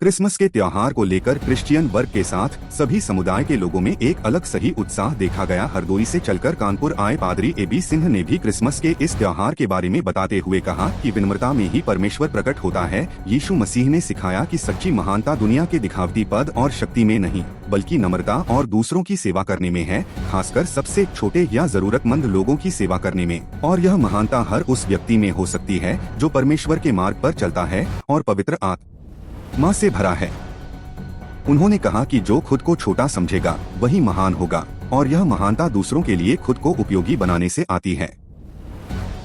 Christmas के त्योहार को लेकर क्रिश्चियन वर्ग के साथ सभी समुदाय के लोगों में एक अलग सही उत्साह देखा गया। हरदोई से चलकर कानपुर आए पादरी एबी सिंह ने भी क्रिसमस के इस त्योहार के बारे में बताते हुए कहा कि विनम्रता में ही परमेश्वर प्रकट होता है। यीशु मसीह ने सिखाया कि सच्ची महानता दुनिया के दिखावटी पद और शक्ति में नहीं, बल्कि नम्रता और दूसरों की सेवा करने में है, खासकर सबसे छोटे या जरूरतमंद लोगों की सेवा करने में। और यह महानता हर उस व्यक्ति में हो सकती है जो परमेश्वर के मार्ग पर चलता है और पवित्र आत्मा से भरा है। उन्होंने कहा कि जो खुद को छोटा समझेगा वही महान होगा, और यह महानता दूसरों के लिए खुद को उपयोगी बनाने से आती है।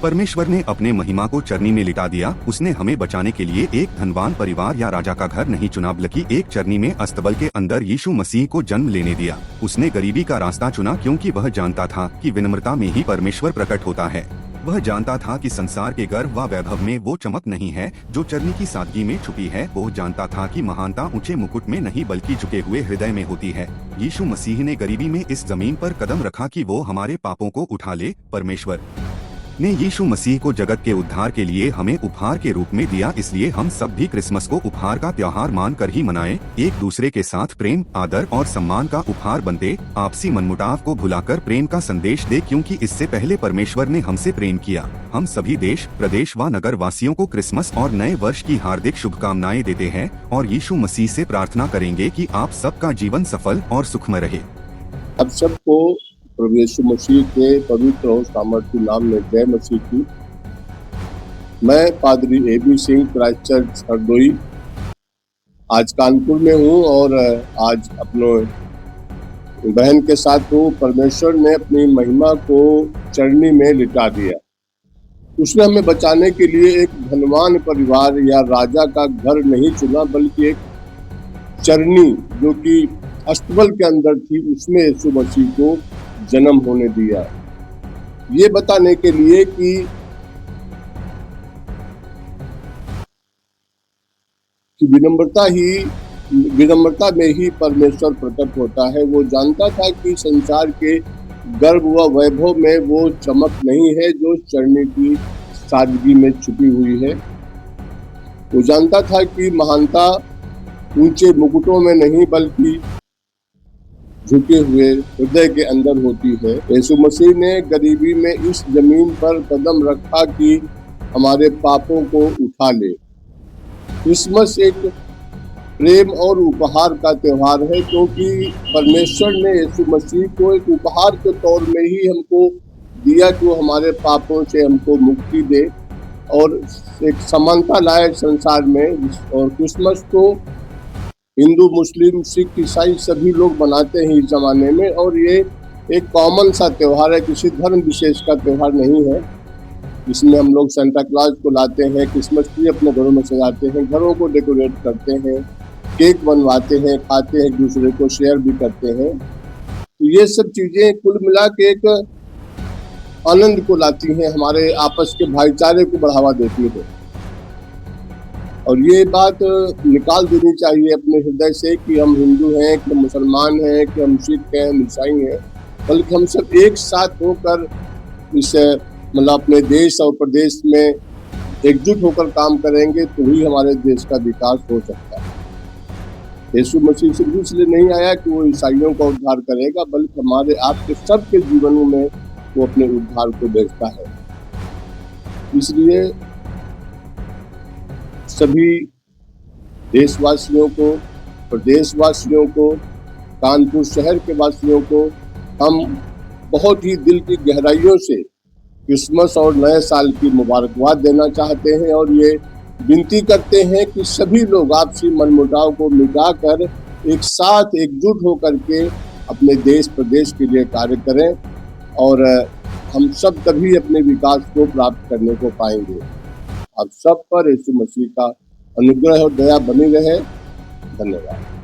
परमेश्वर ने अपने महिमा को चरनी में लिटा दिया। उसने हमें बचाने के लिए एक धनवान परिवार या राजा का घर नहीं चुना, बल्कि एक चरनी में अस्तबल के अंदर यीशु मसीह को जन्म लेने दिया। उसने गरीबी का रास्ता चुना क्योंकि वह जानता था कि विनम्रता में ही परमेश्वर प्रकट होता है। वह जानता था कि संसार के गर्व व वैभव में वो चमक नहीं है जो चरनी की सादगी में छुपी है। वो जानता था कि महानता ऊंचे मुकुट में नहीं, बल्कि झुके हुए हृदय में होती है। यीशु मसीह ने गरीबी में इस जमीन पर कदम रखा कि वो हमारे पापों को उठा ले। परमेश्वर ने यीशु मसीह को जगत के उद्धार के लिए हमें उपहार के रूप में दिया, इसलिए हम सब भी क्रिसमस को उपहार का त्योहार मानकर ही मनाएं। एक दूसरे के साथ प्रेम, आदर और सम्मान का उपहार बनते, आपसी मनमुटाव को भुलाकर प्रेम का संदेश दे, क्योंकि इससे पहले परमेश्वर ने हमसे प्रेम किया। हम सभी देश, प्रदेश व नगर वासियों को क्रिसमस और नए वर्ष की हार्दिक शुभकामनाएं देते हैं और यीशु मसीह से प्रार्थना करेंगे कि आप सबका जीवन सफल और सुखमय रहे। अब सबको प्रभु यीशु मसीह के पवित्र और सामर्थ्य नाम में जय मसीह की। मैं पादरी AB Singh, Christ church Hardoi, आज कानपुर में हूँ और आज अपने बहन के साथ हूँ। परमेश्वर ने अपनी महिमा को चरनी में लिटा दिया। उसने हमें बचाने के लिए एक धनवान परिवार या राजा का घर नहीं चुना, बल्कि एक चरनी जो कि अस्तबल के अंदर थी, उसमें यीशु मसीह को जन्म होने दिया। ये बताने के लिए कि विनम्रता में ही परमेश्वर प्रकट होता है। वो जानता था कि संसार के गर्व व वैभव में वो चमक नहीं है जो चरनी की सादगी में छुपी हुई है। वो जानता था कि महानता ऊंचे मुकुटों में नहीं, बल्कि झुके हुए हृदय के अंदर होती है। यीशु मसीह ने गरीबी में इस जमीन पर कदम रखा कि हमारे पापों को उठा ले। क्रिसमस एक प्रेम और उपहार का त्योहार है, क्योंकि परमेश्वर ने यीशु मसीह को एक उपहार के तौर में ही हमको दिया कि वो हमारे पापों से हमको मुक्ति दे और एक समानता लाए संसार में। और क्रिसमस को हिंदू, मुस्लिम, सिख, ईसाई सभी लोग मनाते हैं इस जमाने में, और ये एक कॉमन सा त्योहार है, किसी धर्म विशेष का त्योहार नहीं है। इसमें हम लोग सेंटा क्लॉज को लाते हैं, क्रिसमस ट्री अपने घरों में सजाते हैं, घरों को डेकोरेट करते हैं, केक बनवाते हैं, खाते हैं, एक दूसरे को शेयर भी करते हैं। तो ये सब चीजें कुल मिला के एक आनंद को लाती हैं, हमारे आपस के भाईचारे को बढ़ावा देती है। और ये बात निकाल देनी चाहिए अपने हृदय से कि हम हिंदू हैं, कि हम मुसलमान हैं, कि हम सिख हैं, हम ईसाई हैं, बल्कि हम सब एक साथ होकर इस अपने देश और प्रदेश में एकजुट होकर काम करेंगे तो ही हमारे देश का विकास हो सकता है। यीशु मसीह सिर्फ इसलिए नहीं आया कि वो ईसाइयों का उद्धार करेगा, बल्कि हमारे आपके सबके जीवनों में वो अपने उद्धार को देखता है। इसलिए सभी देशवासियों को, प्रदेशवासियों को, कानपुर शहर के वासियों को हम बहुत ही दिल की गहराइयों से क्रिसमस और नए साल की मुबारकबाद देना चाहते हैं और ये विनती करते हैं कि सभी लोग आपसी मनमुटाव को मिटाकर एक साथ एकजुट होकर के अपने देश प्रदेश के लिए कार्य करें, और हम सब तभी अपने विकास को प्राप्त करने को पाएंगे। आप सब पर यीशु मसीह का अनुग्रह और दया बनी रहे। धन्यवाद।